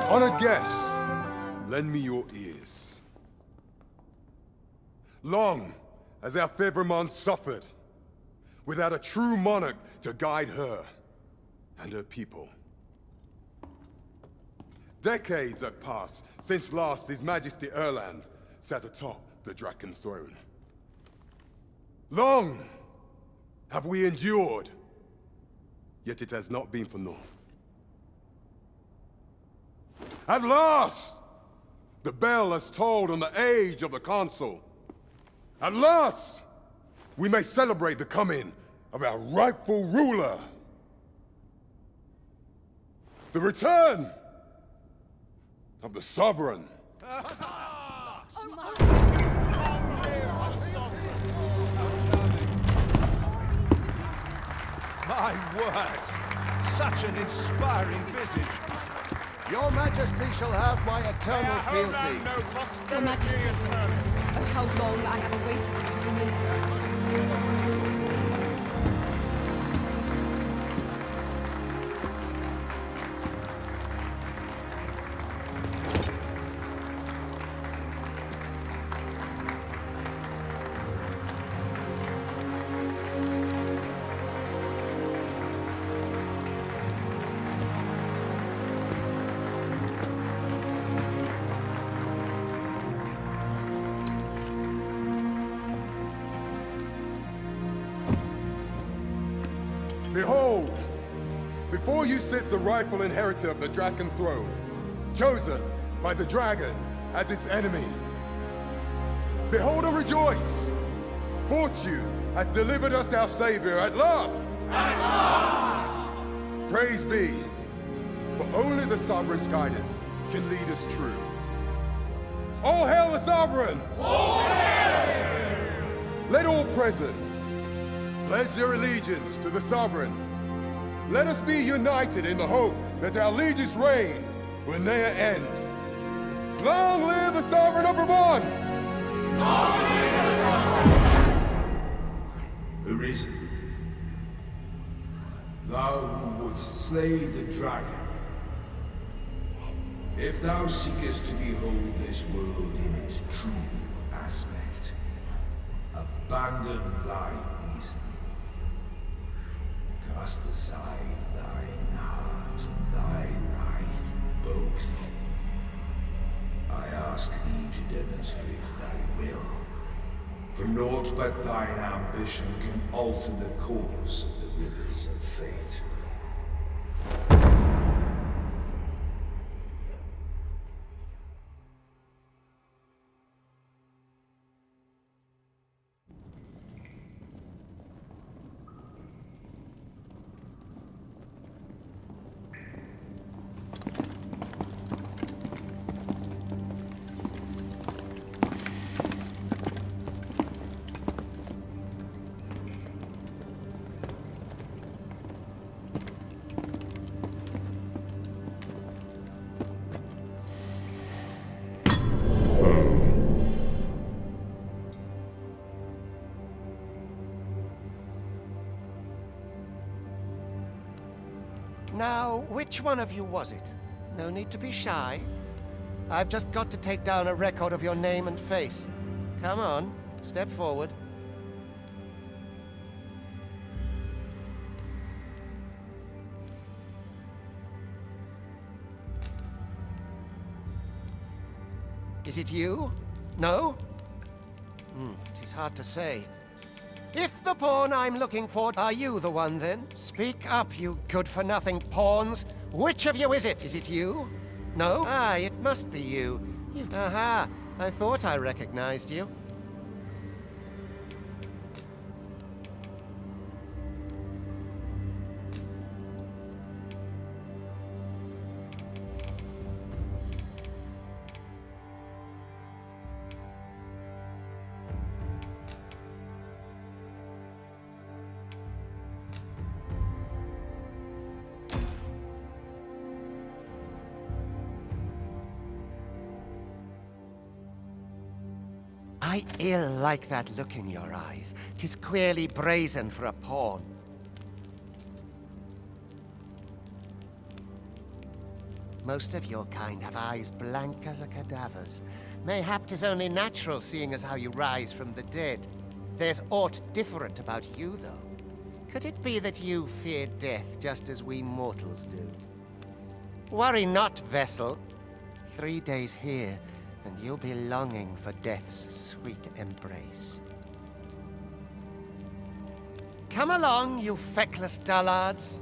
Honored guests, lend me your ears. Long has our Fevrimon suffered, without a true monarch to guide her and her people. Decades have passed since last His Majesty Erland sat atop the Draken throne. Long have we endured, yet it has not been for naught. At last, the bell has tolled on the age of the Council. At last, we may celebrate the coming of our rightful ruler. The return of the Sovereign. My word! Such an inspiring visage! Your Majesty shall have my eternal fealty. Your Majesty, oh how long I have awaited this moment. Behold, before you sits the rightful inheritor of the Draken throne, chosen by the dragon as its enemy. Behold and rejoice! Fortune has delivered us our savior at last! At last! Praise be, for only the Sovereign's guidance can lead us true. All hail the Sovereign! All hail! Let all present pledge their allegiance to the Sovereign. Let us be united in the hope that our liege's reign will ne'er end. Long live the Sovereign of Vermont! Long live the Sovereign! Arisen, thou who wouldst slay the dragon, if thou seekest to behold this world in its true aspect, abandon thy reason. Cast aside thine heart and thine life both. I ask thee to demonstrate thy will, for naught but thine ambition can alter the course of the rivers of fate. Now, which one of you was it? No need to be shy. I've just got to take down a record of your name and face. Come on, step forward. Is it you? No? It is hard to say. If the pawn I'm looking for, are you the one then? Speak up, you good-for-nothing pawns. Which of you is it? Is it you? No? Ah, it must be you. Aha, I thought I recognized you. I ill like that look in your eyes. 'Tis queerly brazen for a pawn. Most of your kind have eyes blank as a cadaver's. Mayhap 'tis only natural, seeing as how you rise from the dead. There's aught different about you, though. Could it be that you fear death just as we mortals do? Worry not, vessel. 3 days here, and you'll be longing for death's sweet embrace. Come along, you feckless dullards.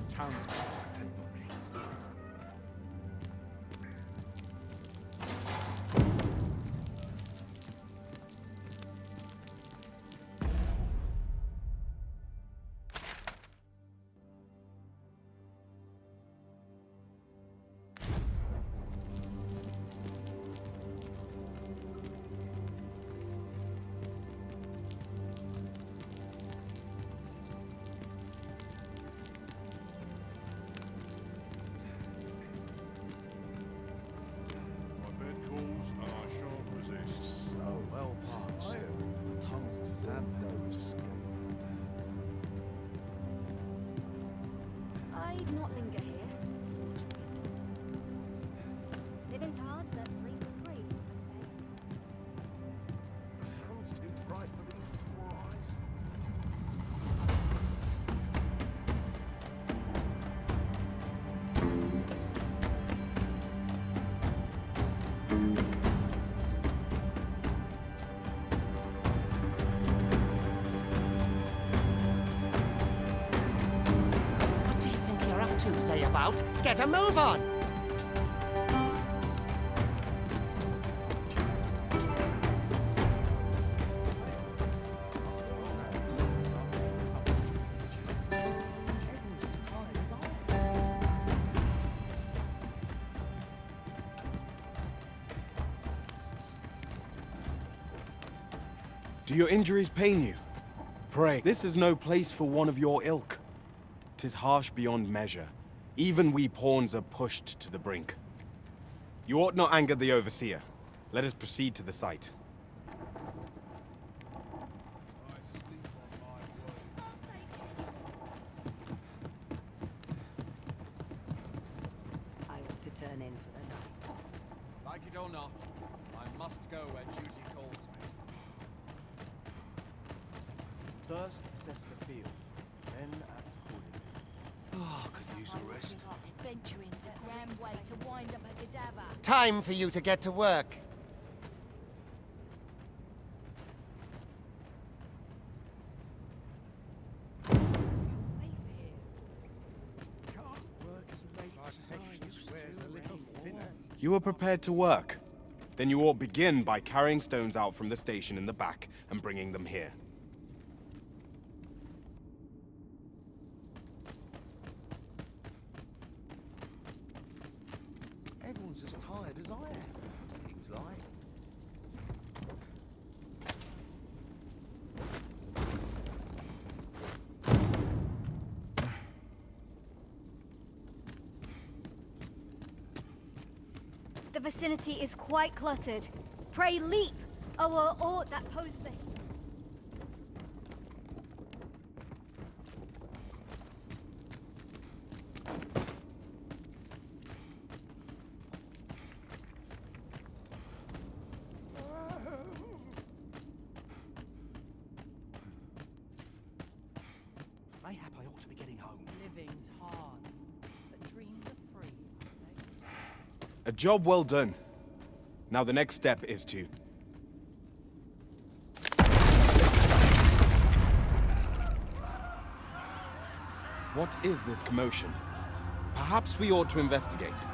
Townsmen depend on me. I'd not linger here. Living's hard, but break free, I say. Sun's too bright for these poor eyes. What do you think you're up to, layabout? Get a move on! Do your injuries pain you? Pray, this is no place for one of your ilk. 'Tis harsh beyond measure. Even we pawns are pushed to the brink. You ought not anger the overseer. Let us proceed to the site. I ought to turn in for the night. Like it or not, I must go where duty calls me. First, assess the field, then act accordingly. Oh, could use a rest. Venturing to grand way to wind up a cadaver. Time for you to get to work. You are prepared to work. Then you ought begin by carrying stones out from the station in the back and bringing them here. Everyone's as tired as I am, seems like. The vicinity is quite cluttered. Pray leap, or aught that poses a... Mayhap I ought to be getting home. Living's hard, but dreams are free, I say. A job well done. Now the next step is to... What is this commotion? Perhaps we ought to investigate.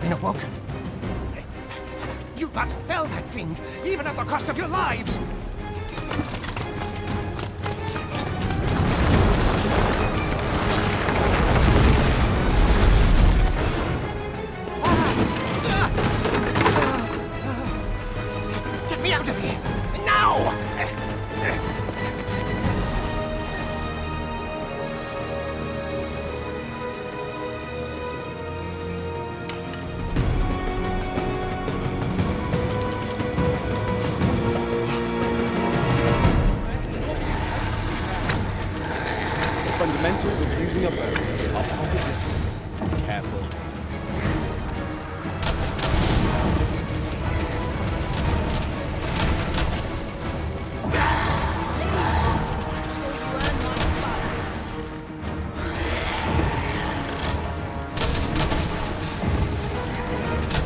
been awoken. You but fell that fiend, even at the cost of your lives! Get me out of here! Now! Fundamentals of using a bow are pocket distance. Careful.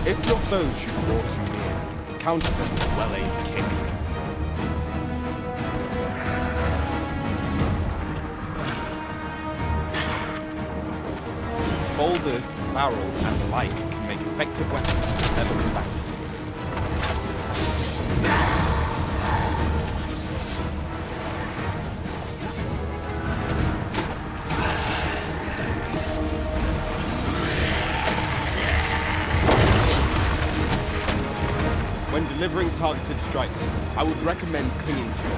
If your foes should draw too near, counter them with a well-aimed kick. Boulders, barrels, and the like can make effective weapons, never combated. When delivering targeted strikes, I would recommend clinging to it.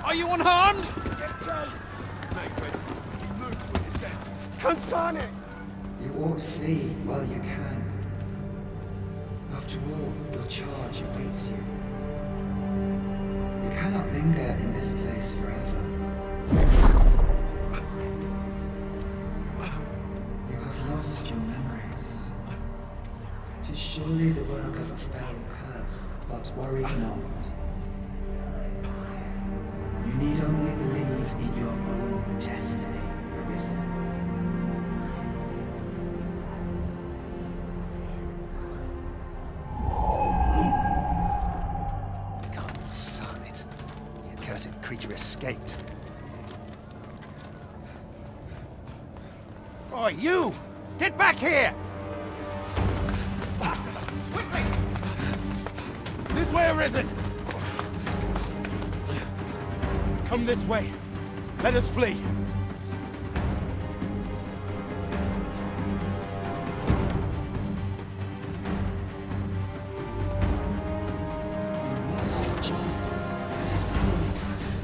Are you unharmed? Get chase! Make ready. Move to intercept. Consane! You ought flee while you can. After all, your charge awaits you. You cannot linger in this place forever. You have lost your memories. 'Tis surely the work of a fell curse, but worry not. You need only believe in your own destiny, Arisen. Consane it. The accursed creature escaped. Oh, you! Get back here! Quickly! This way, Arisen! Come this way. Let us flee. You must jump. That is the only path.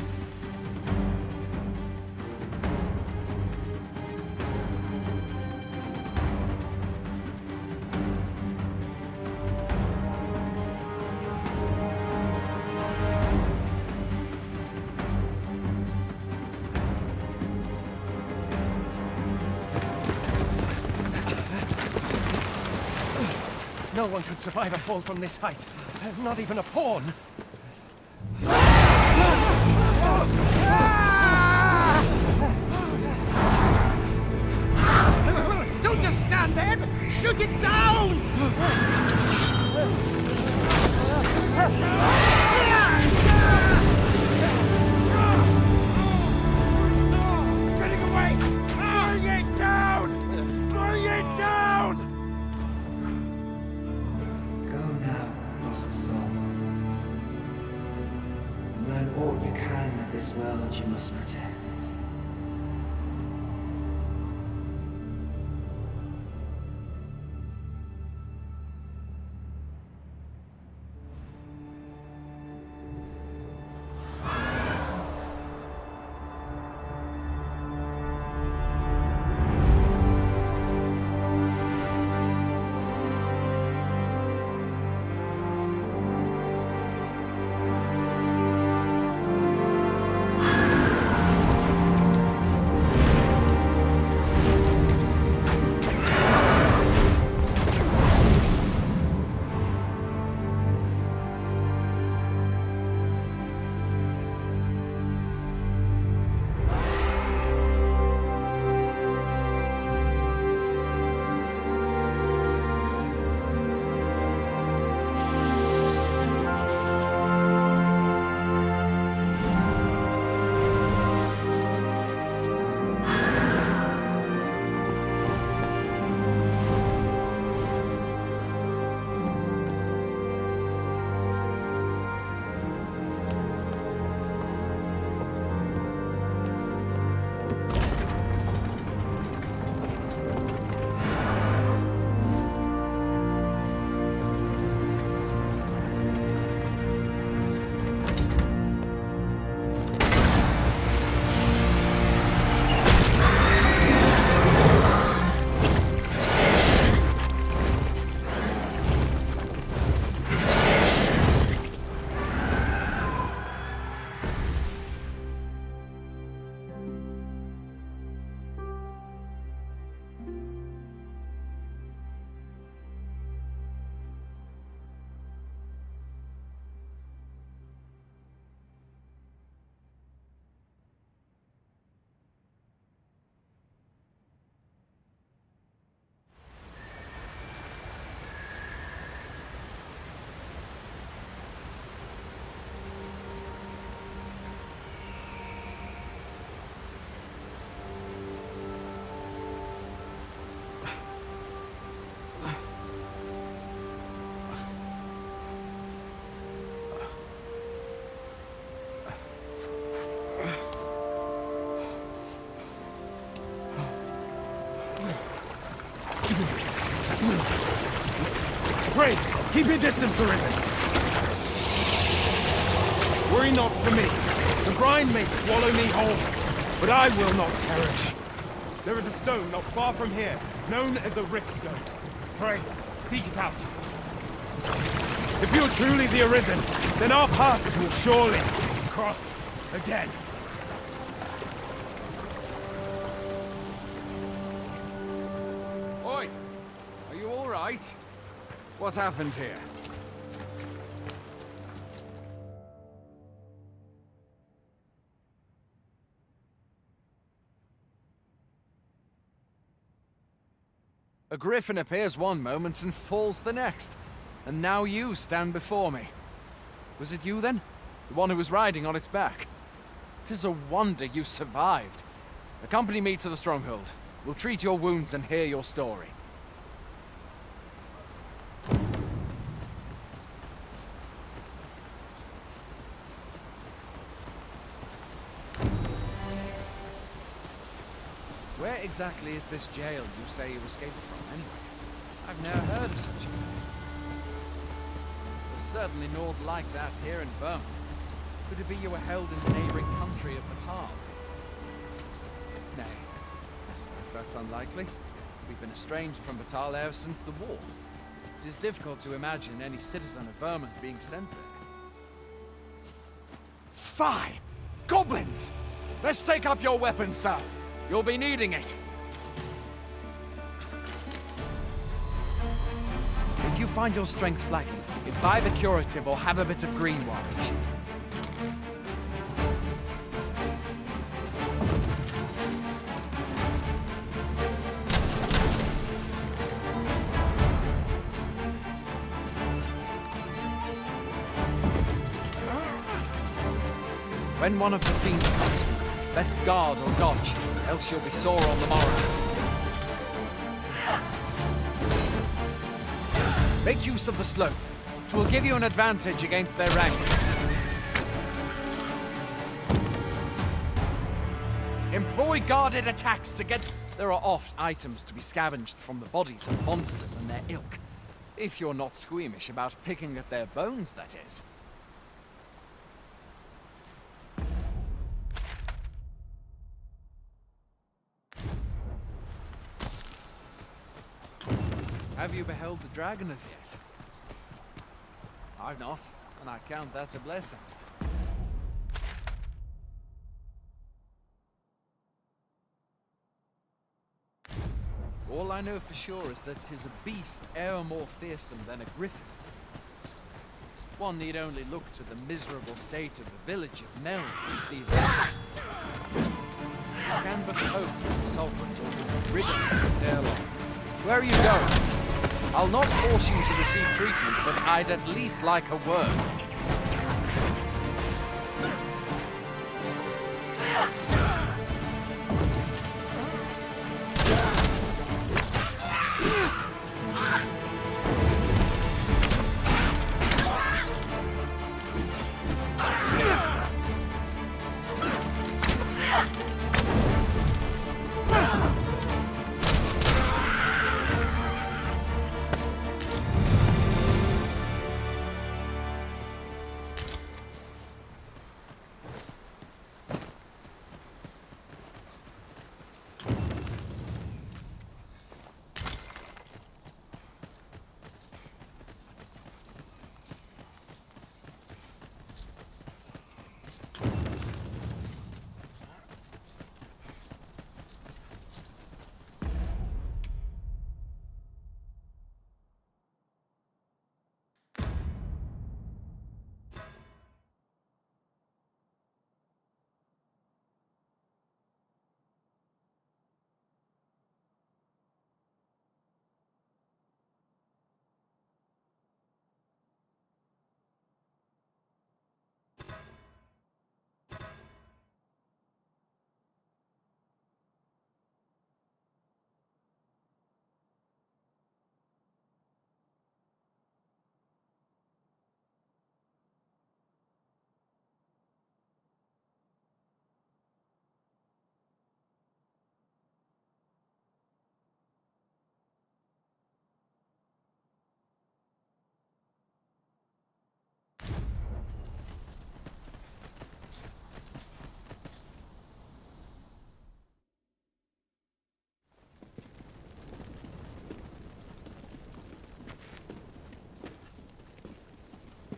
No one could survive a fall from this height. Not even a pawn. Don't just stand there! Shoot it down! It's getting away! Bring it down! Bring it down! Go now, lost soul. Learn all you can of this world you must protect. Pray, keep your distance, Arisen. Worry not for me. The brine may swallow me whole, but I will not perish. There is a stone not far from here, known as a rift stone. Pray, seek it out. If you're truly the Arisen, then our paths will surely cross again. Oi! Are you all right? What happened here? A griffin appears one moment and falls the next. And now you stand before me. Was it you then? The one who was riding on its back? 'Tis a wonder you survived. Accompany me to the stronghold. We'll treat your wounds and hear your story. Where exactly is this jail you say you escaped from, anyway? I've never heard of such a place. There's certainly naught like that here in Vermont. Could it be you were held in the neighboring country of Batal? Nay, I suppose that's unlikely. We've been estranged from Batal ever since the war. It is difficult to imagine any citizen of Vermont being sent there. Fie! Goblins! Let's take up your weapons, sir. You'll be needing it. If you find your strength flagging, imbibe a curative or have a bit of green orange. When one of the fiends comes for you, best guard or dodge, else you'll be sore on the morrow. Make use of the slope. It will give you an advantage against their ranks. Employ guarded attacks to get... There are oft items to be scavenged from the bodies of monsters and their ilk. If you're not squeamish about picking at their bones, that is. Have you beheld the dragon as yet? I've not, and I count that a blessing. All I know for sure is that 'tis a beast e'er more fearsome than a griffin. One need only look to the miserable state of the village of Mel to see that. I can but hope that the Sovereign will rid us of it ere long. Where are you going? I'll not force you to receive treatment, but I'd at least like a word.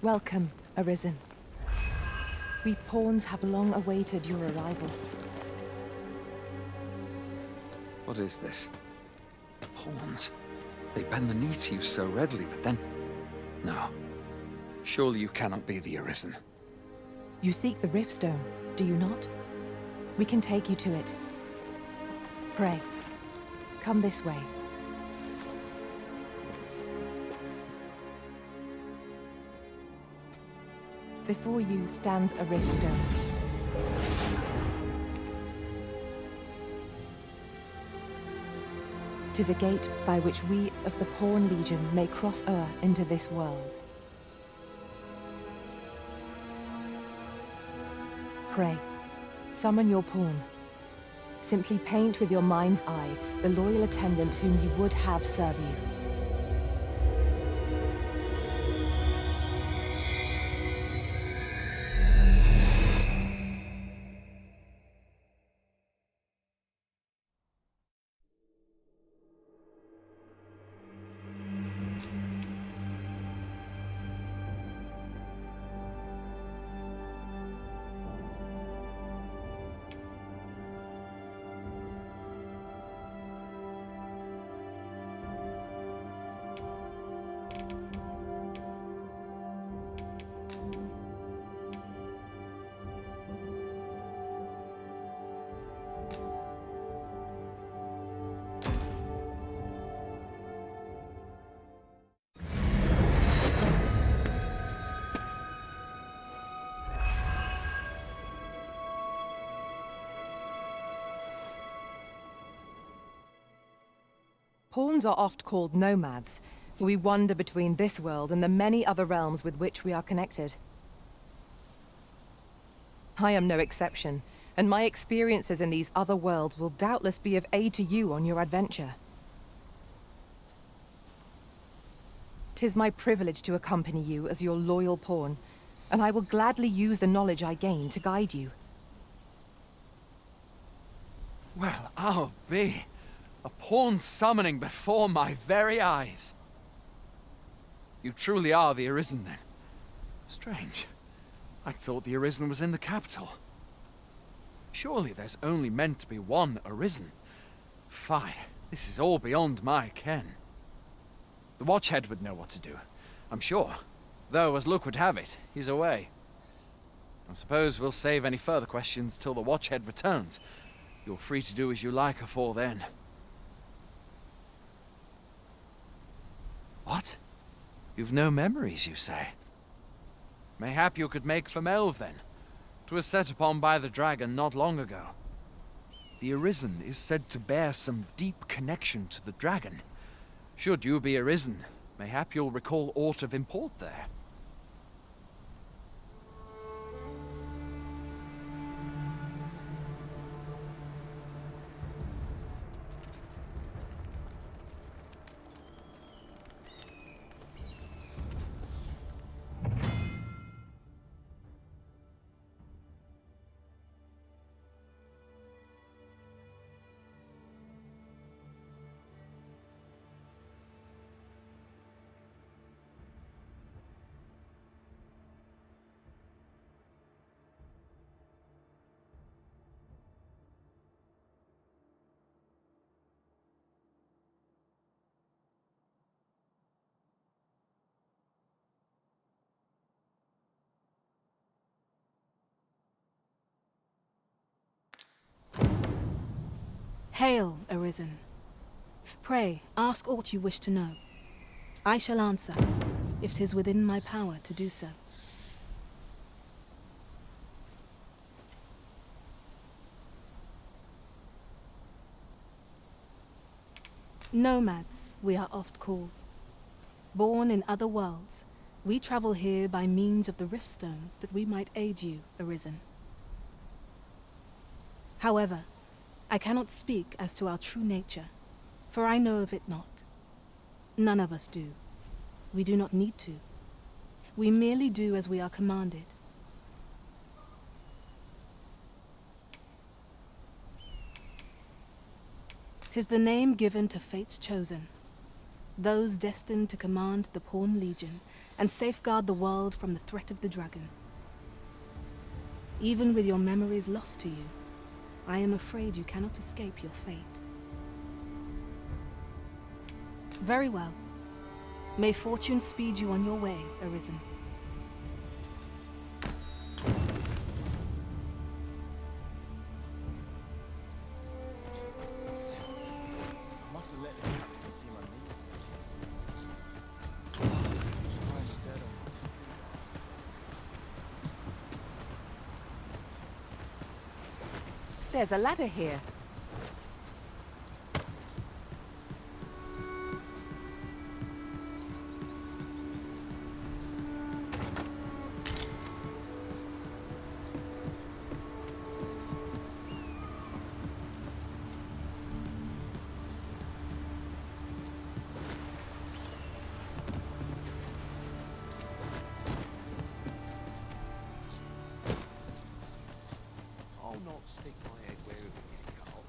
Welcome, Arisen. We pawns have long awaited your arrival. What is this? Pawns? They bend the knee to you so readily, but then... No. Surely you cannot be the Arisen. You seek the Riftstone, do you not? We can take you to it. Pray, come this way. Before you stands a Riftstone. Tis a gate by which we of the Pawn Legion may cross into this world. Pray, summon your pawn. Simply paint with your mind's eye the loyal attendant whom you would have serve you. Pawns are oft called nomads, for we wander between this world and the many other realms with which we are connected. I am no exception, and my experiences in these other worlds will doubtless be of aid to you on your adventure. 'Tis my privilege to accompany you as your loyal pawn, and I will gladly use the knowledge I gain to guide you. Well, I'll be. A pawn summoning before my very eyes. You truly are the Arisen, then. Strange. I thought the Arisen was in the capital. Surely there's only meant to be one Arisen. Fie, this is all beyond my ken. The Watchhead would know what to do, I'm sure. Though, as luck would have it, he's away. I suppose we'll save any further questions till the Watchhead returns. You're free to do as you like afore then. What? You've no memories, you say? Mayhap you could make for Melve, then. 'Twas set upon by the dragon not long ago. The Arisen is said to bear some deep connection to the dragon. Should you be Arisen, mayhap you'll recall aught of import there. Hail, Arisen. Pray, ask aught you wish to know. I shall answer, if 'tis within my power to do so. Nomads, we are oft called. Born in other worlds, we travel here by means of the Riftstones that we might aid you, Arisen. However, I cannot speak as to our true nature, for I know of it not. None of us do. We do not need to. We merely do as we are commanded. 'Tis the name given to fate's chosen, those destined to command the Pawn Legion and safeguard the world from the threat of the dragon. Even with your memories lost to you, I am afraid you cannot escape your fate. Very well. May fortune speed you on your way, Arisen. Mustn't let the captain see my knees. There's a ladder here. I'll not stick my head where it will, Carl.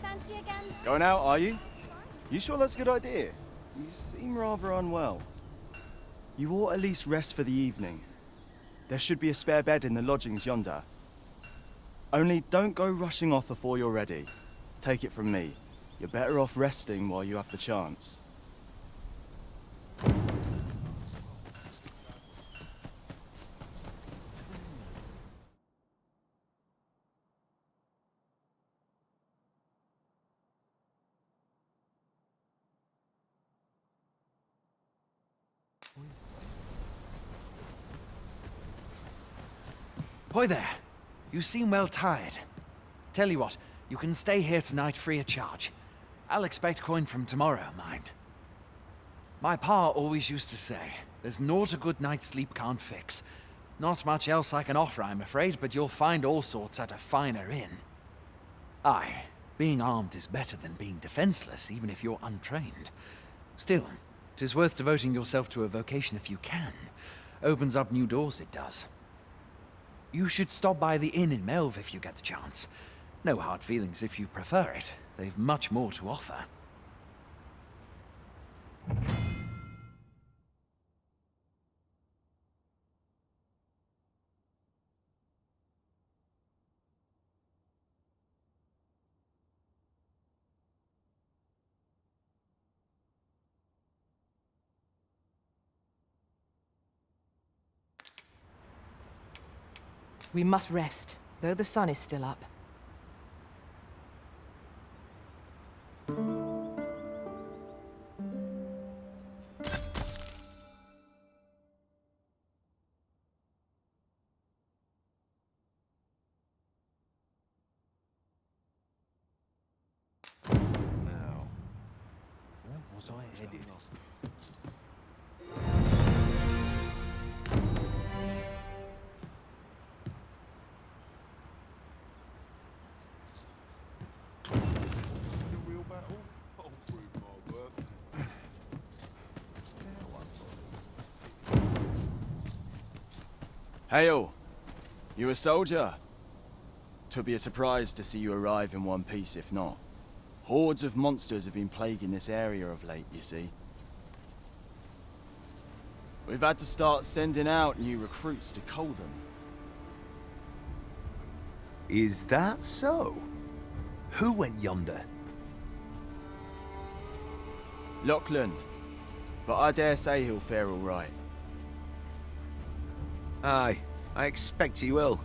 Fancy again? Going out, are you? You sure that's a good idea? You seem rather unwell. You ought at least rest for the evening. There should be a spare bed in the lodgings yonder. Only don't go rushing off before you're ready. Take it from me. You're better off resting while you have the chance. Hoy there. You seem well tired. Tell you what, you can stay here tonight free of charge. I'll expect coin from tomorrow, mind. My pa always used to say, there's naught a good night's sleep can't fix. Not much else I can offer, I'm afraid, but you'll find all sorts at a finer inn. Aye, being armed is better than being defenseless, even if you're untrained. Still, 'tis worth devoting yourself to a vocation if you can. Opens up new doors, it does. You should stop by the inn in Melve if you get the chance. No hard feelings if you prefer it. They've much more to offer. We must rest, though the sun is still up. Now, where was I headed? Hail! You a soldier? 'Twould be a surprise to see you arrive in one piece if not. Hordes of monsters have been plaguing this area of late, you see. We've had to start sending out new recruits to cull them. Is that so? Who went yonder? Lachlan, but I dare say he'll fare all right. Aye, I expect he will.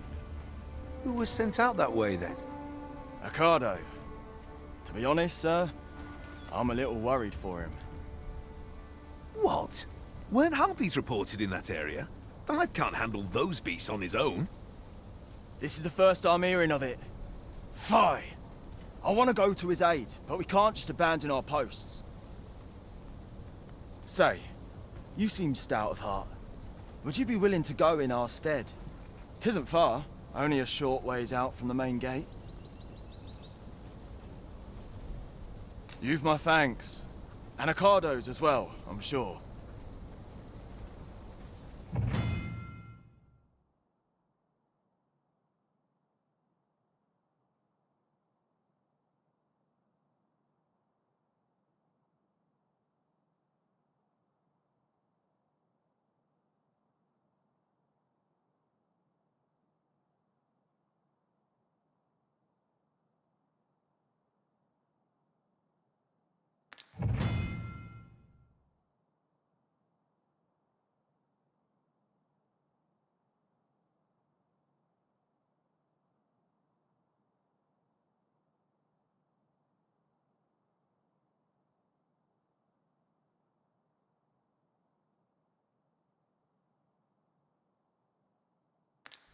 Who was sent out that way, then? Ocado. To be honest, sir, I'm a little worried for him. What? Weren't harpies reported in that area? The lad can't handle those beasts on his own. This is the first I'm hearing of it. Fie! I want to go to his aid, but we can't just abandon our posts. Say, you seem stout of heart. Would you be willing to go in our stead? 'Tisn't far, only a short ways out from the main gate. You've my thanks. And Ricardo's as well, I'm sure.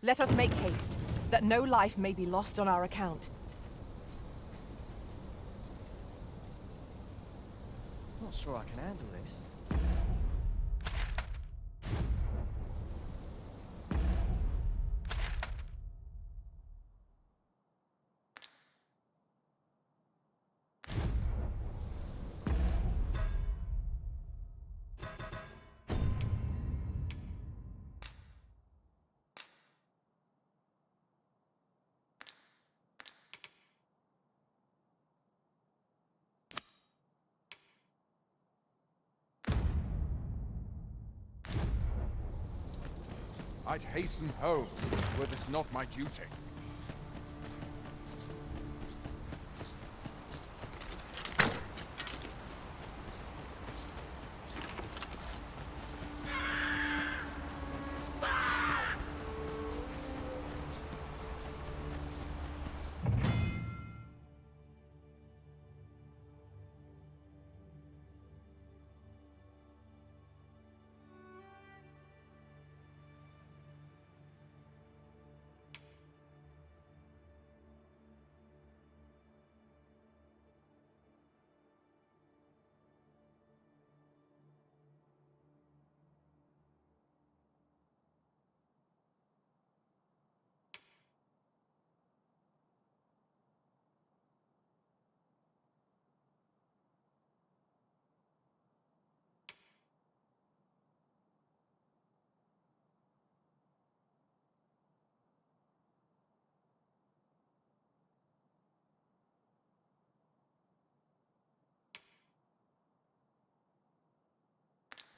Let us make haste, that no life may be lost on our account. Not sure I can handle this. I'd hasten home, were this not my duty.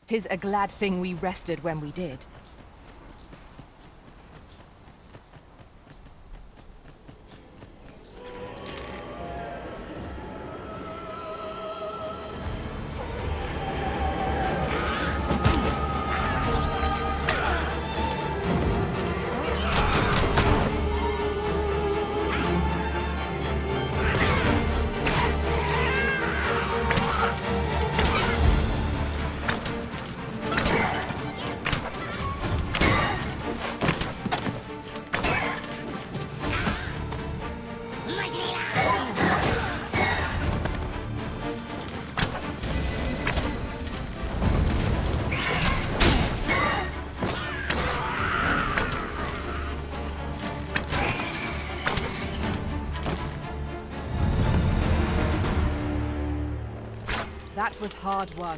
"'Tis a glad thing we rested when we did. That was hard won.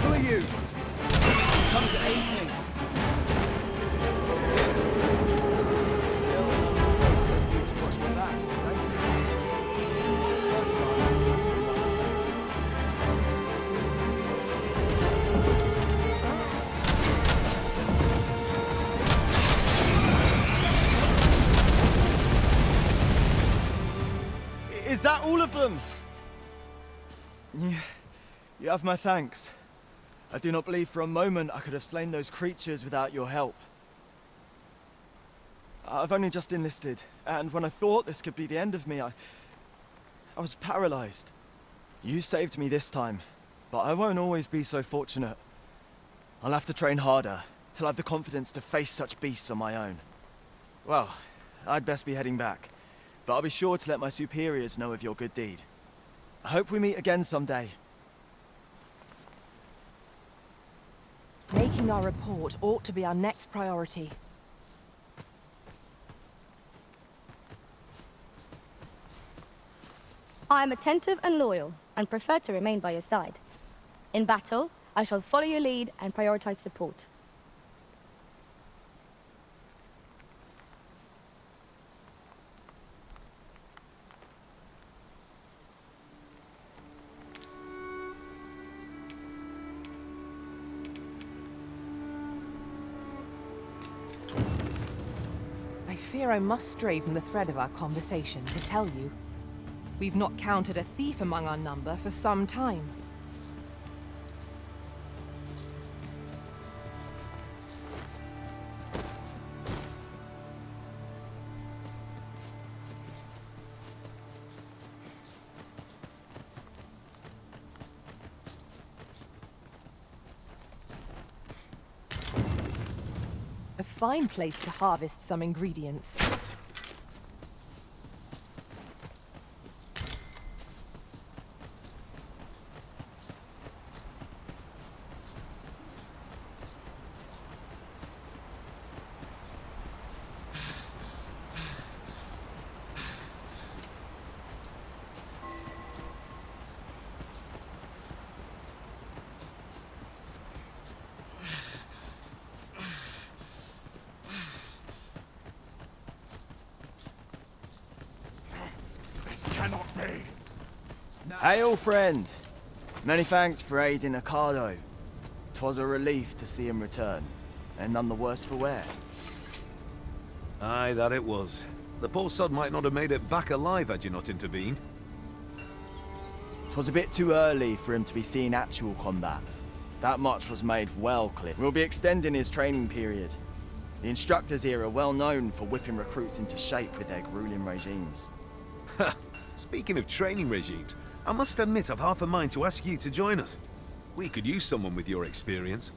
Who are you? Come to aid me. Send you to watch my back, right? This is the first time I've lost the money. Is that all of them? You have my thanks. I do not believe for a moment I could have slain those creatures without your help. I've only just enlisted, and when I thought this could be the end of me, I was paralyzed. You saved me this time, but I won't always be so fortunate. I'll have to train harder till I've the confidence to face such beasts on my own. Well, I'd best be heading back, but I'll be sure to let my superiors know of your good deed. I hope we meet again someday. Making our report ought to be our next priority. I am attentive and loyal, and prefer to remain by your side. In battle, I shall follow your lead and prioritize support. I fear I must stray from the thread of our conversation to tell you. We've not counted a thief among our number for some time. A fine place to harvest some ingredients. Hail, friend! Many thanks for aiding Ocado. 'Twas a relief to see him return, and none the worse for wear. Aye, that it was. The poor sod might not have made it back alive had you not intervened. 'Twas a bit too early for him to be seeing actual combat. That much was made well clear. We'll be extending his training period. The instructors here are well known for whipping recruits into shape with their grueling regimes. Speaking of training regimes, I must admit I've half a mind to ask you to join us. We could use someone with your experience.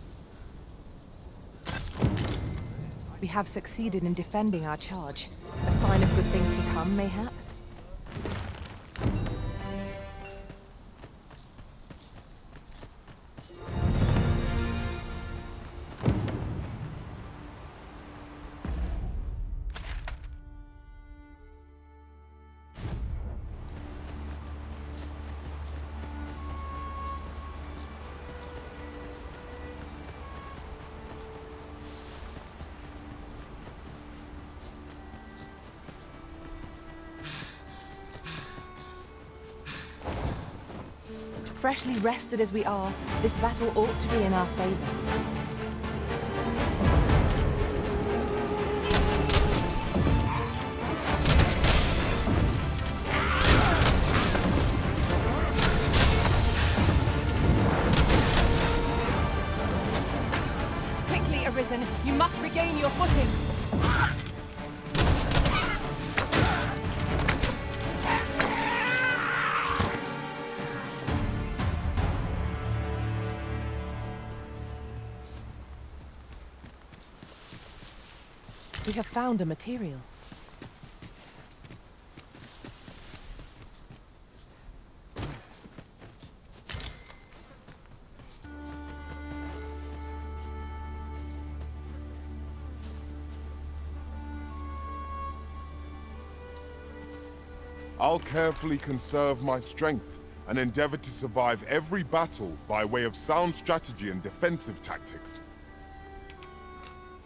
We have succeeded in defending our charge. A sign of good things to come, mayhap? Freshly rested as we are, this battle ought to be in our favor. Quickly, Arisen! You must regain your footing! We have found a material. I'll carefully conserve my strength and endeavor to survive every battle by way of sound strategy and defensive tactics.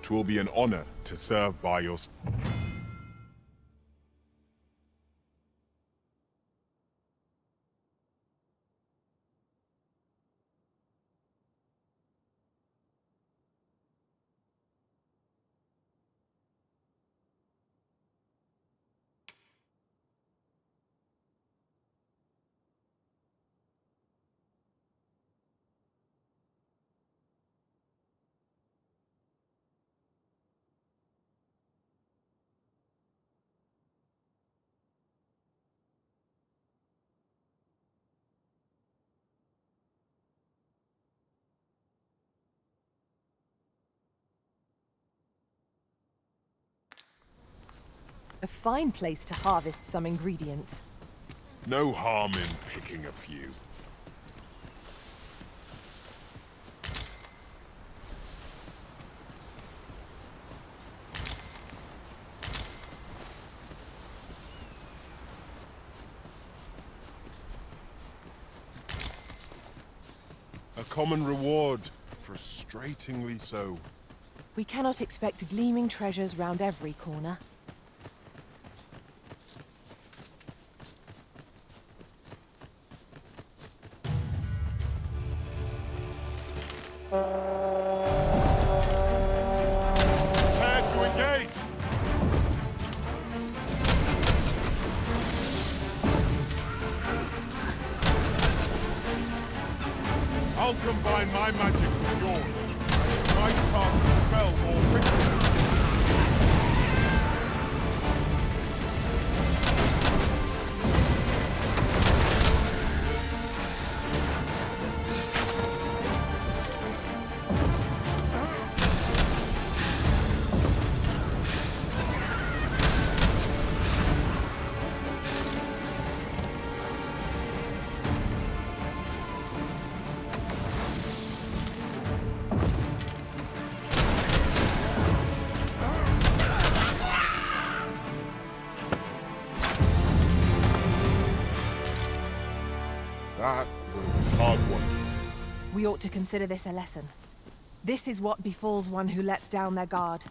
'Twill be an honor to serve by your... A fine place to harvest some ingredients. No harm in picking a few. A common reward, frustratingly so. We cannot expect gleaming treasures round every corner. Prepare to engage! I'll combine my magic with yours. I try to cast the spell more quickly. That was a hard one. We ought to consider this a lesson. This is what befalls one who lets down their guard.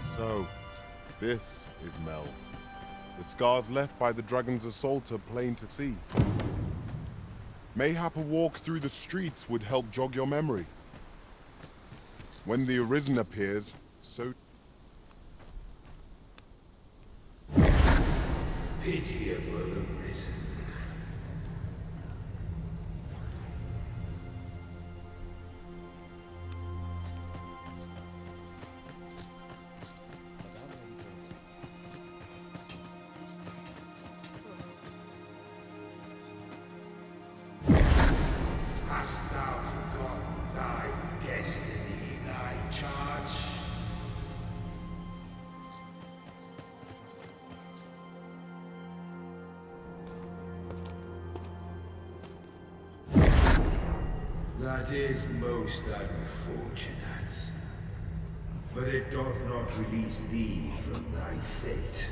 So, this is Mel. The scars left by the dragon's assault are plain to see. Mayhap a walk through the streets would help jog your memory. When the Arisen appears, so... Pitiable Arisen. Hast thou forgotten thy destiny, thy charge? That is most unfortunate. But it doth not release thee from thy fate.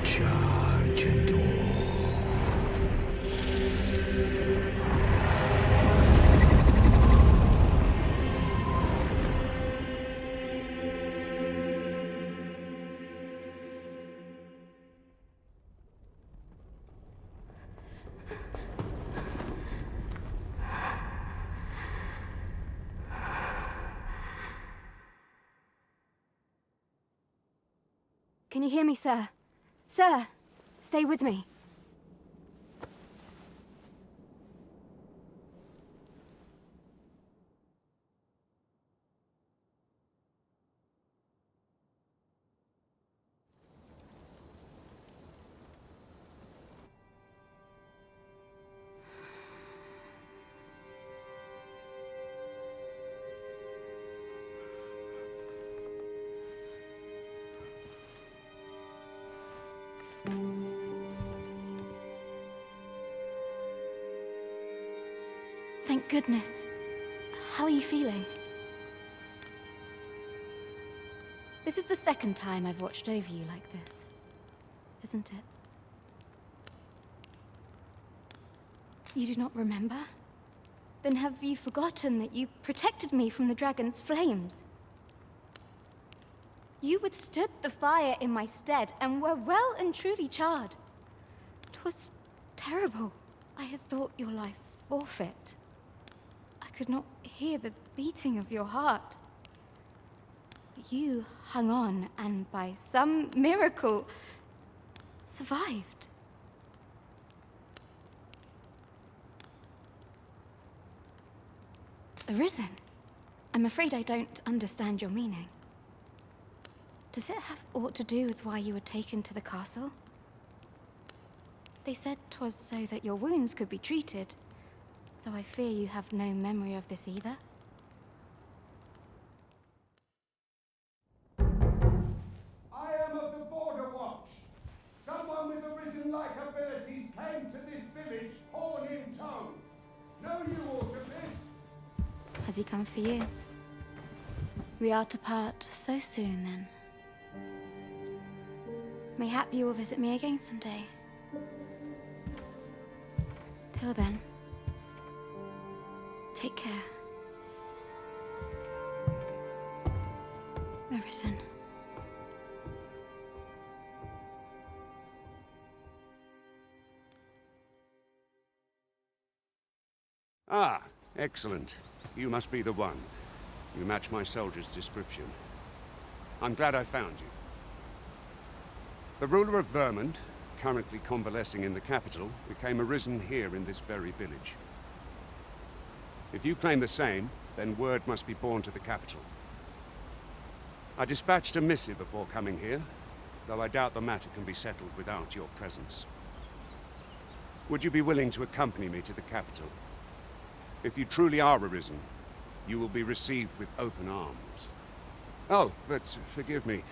Charge and all. Can you hear me, sir? Sir, stay with me. Thank goodness. How are you feeling? This is the second time I've watched over you like this, isn't it? You do not remember? Then have you forgotten that you protected me from the dragon's flames? You withstood the fire in my stead and were well and truly charred. 'Twas terrible. I had thought your life forfeit. I could not hear the beating of your heart. But you hung on and by some miracle survived. Arisen? I'm afraid I don't understand your meaning. Does it have aught to do with why you were taken to the castle? They said 'twas so that your wounds could be treated, though I fear you have no memory of this either. I am of the Border Watch. Someone with Arisen-like abilities came to this village, horn in tow. Know you aught of this? Has he come for you? We are to part so soon, then. Mayhap you will visit me again someday. Till then, take care. Arisen. Ah, excellent. You must be the one. You match my soldier's description. I'm glad I found you. The ruler of Vermont, currently convalescing in the capital, became arisen here in this very village. If you claim the same, then word must be borne to the capital. I dispatched a missive before coming here, though I doubt the matter can be settled without your presence. Would you be willing to accompany me to the capital? If you truly are arisen, you will be received with open arms. Oh, but forgive me.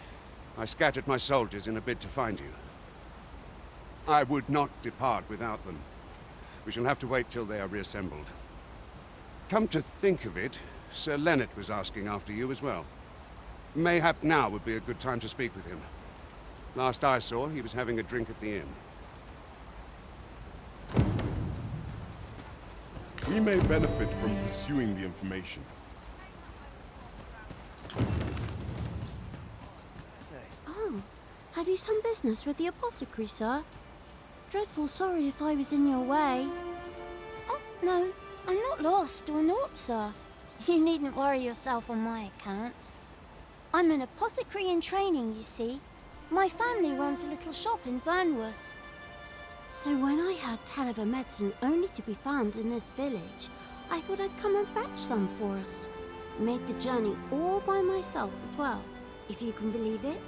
I scattered my soldiers in a bid to find you. I would not depart without them. We shall have to wait till they are reassembled. Come to think of it, Sir Leonard was asking after you as well. Mayhap now would be a good time to speak with him. Last I saw, he was having a drink at the inn. We may benefit from pursuing the information. Oh, have you some business with the apothecary, sir? Dreadful sorry if I was in your way. Oh, no, I'm not lost or naught, sir. You needn't worry yourself on my account. I'm an apothecary in training, you see. My family runs a little shop in Vernworth. So when I heard tell of a medicine only to be found in this village, I thought I'd come and fetch some for us. Made the journey all by myself as well, if you can believe it.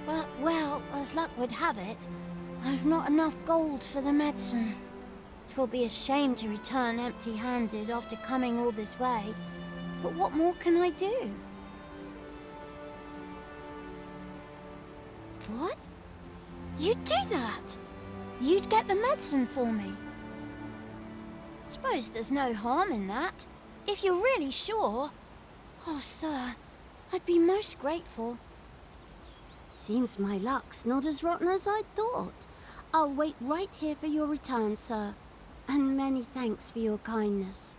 But, well, as luck would have it, I've not enough gold for the medicine. 'Twill be a shame to return empty-handed after coming all this way. But what more can I do? What? You'd do that? You'd get the medicine for me? Suppose there's no harm in that, if you're really sure. Oh, sir, I'd be most grateful. Seems my luck's not as rotten as I thought. I'll wait right here for your return, sir. And many thanks for your kindness.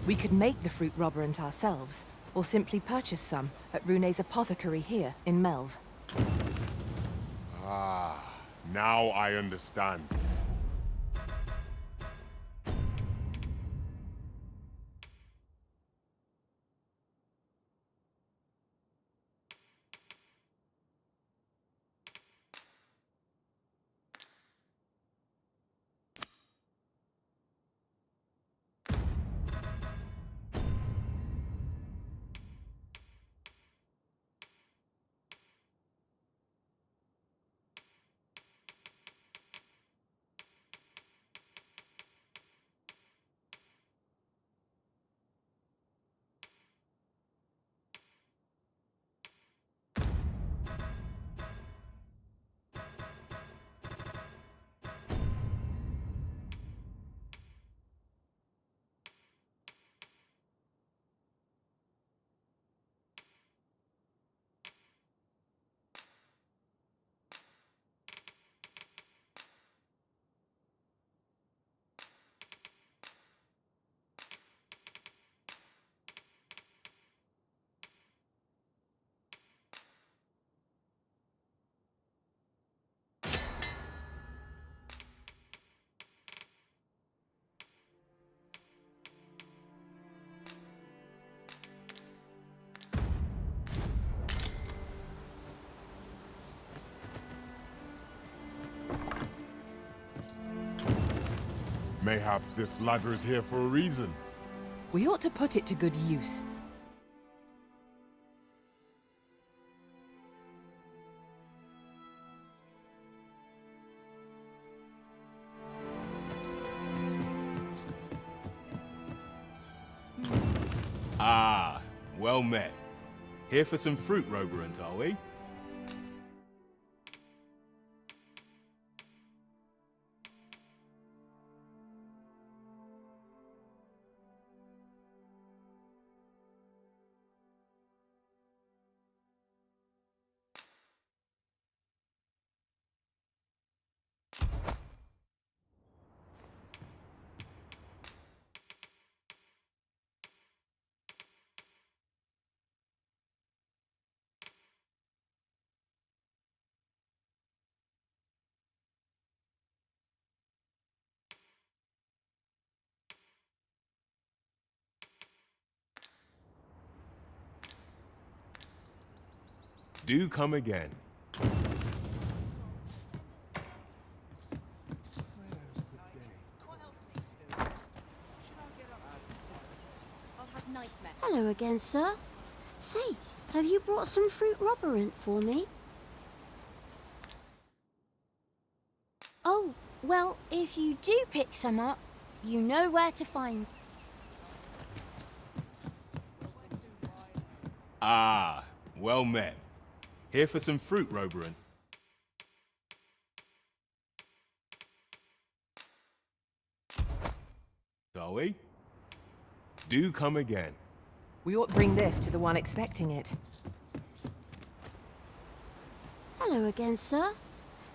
We could make the fruit robberant ourselves, or simply purchase some at Rune's apothecary here in Melve. Ah, now I understand. Mayhap this ladder is here for a reason. We ought to put it to good use. Ah, well met. Here for some fruit, Roberant, are we? Do come again. Hello again, sir. Say, have you brought some fruit robberant for me? Oh, well, if you do pick some up, you know where to find. Ah, well met. Here for some fruit, Roberant. Are we? Do come again. We ought to bring this to the one expecting it. Hello again, sir.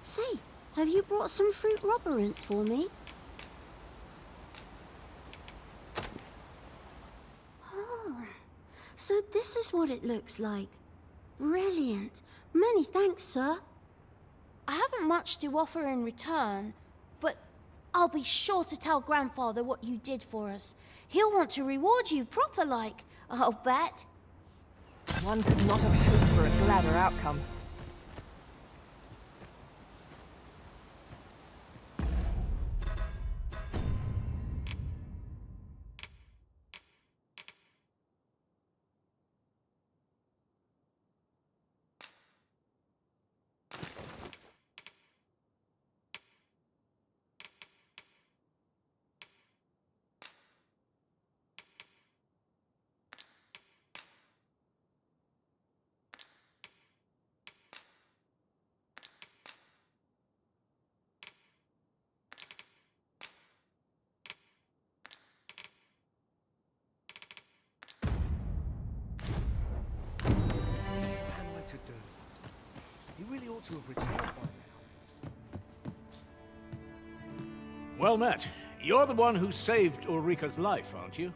Say, have you brought some fruit robberant for me? Oh, so this is what it looks like. Brilliant. Many thanks, sir. I haven't much to offer in return, but I'll be sure to tell Grandfather what you did for us. He'll want to reward you proper-like, I'll bet. One could not have hoped for a gladder outcome. really ought to have returned by now. Well met. You're the one who saved Ulrika's life, aren't you?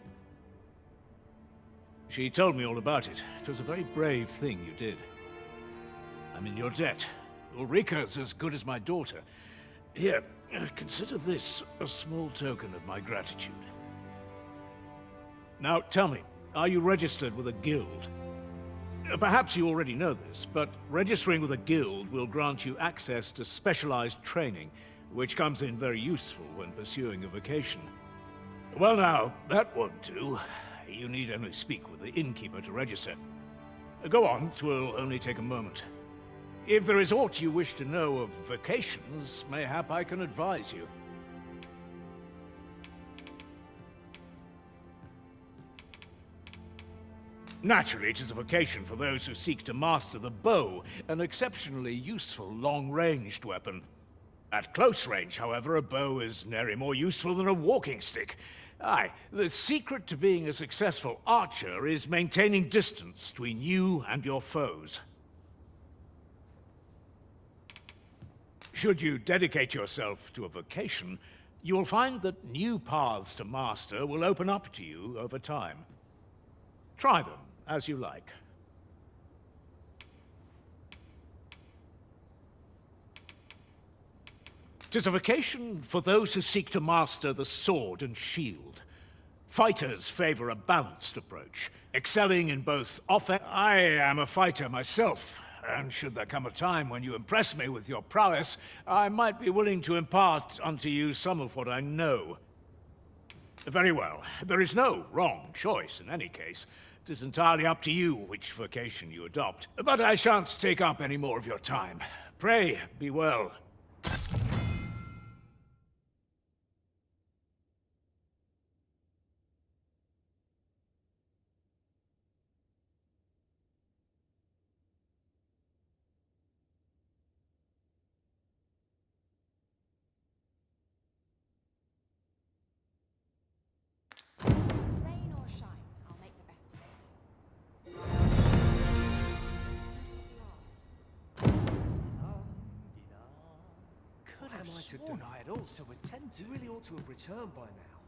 She told me all about it. It was a very brave thing you did. I'm in your debt. Ulrika's as good as my daughter. Here, consider this a small token of my gratitude. Now, tell me, are you registered with a guild? Perhaps you already know this, but registering with a guild will grant you access to specialized training, which comes in very useful when pursuing a vocation. Well now, that won't do. You need only speak with the innkeeper to register. Go on, 'twill only take a moment. If there is aught you wish to know of vocations, mayhap I can advise you. Naturally, it is a vocation for those who seek to master the bow, an exceptionally useful long-ranged weapon. At close range, however, a bow is nary more useful than a walking stick. Aye, the secret to being a successful archer is maintaining distance between you and your foes. Should you dedicate yourself to a vocation, you will find that new paths to master will open up to you over time. Try them as you like. Tis a vocation for those who seek to master the sword and shield. Fighters favor a balanced approach, excelling in both offense. I am a fighter myself, and should there come a time when you impress me with your prowess, I might be willing to impart unto you some of what I know. Very well. There is no wrong choice in any case. It is entirely up to you which vocation you adopt. But I shan't take up any more of your time. Pray, be well. Rain or shine, I'll make the best of it. Could have sworn I had ought to attend to. Really ought to have returned by now.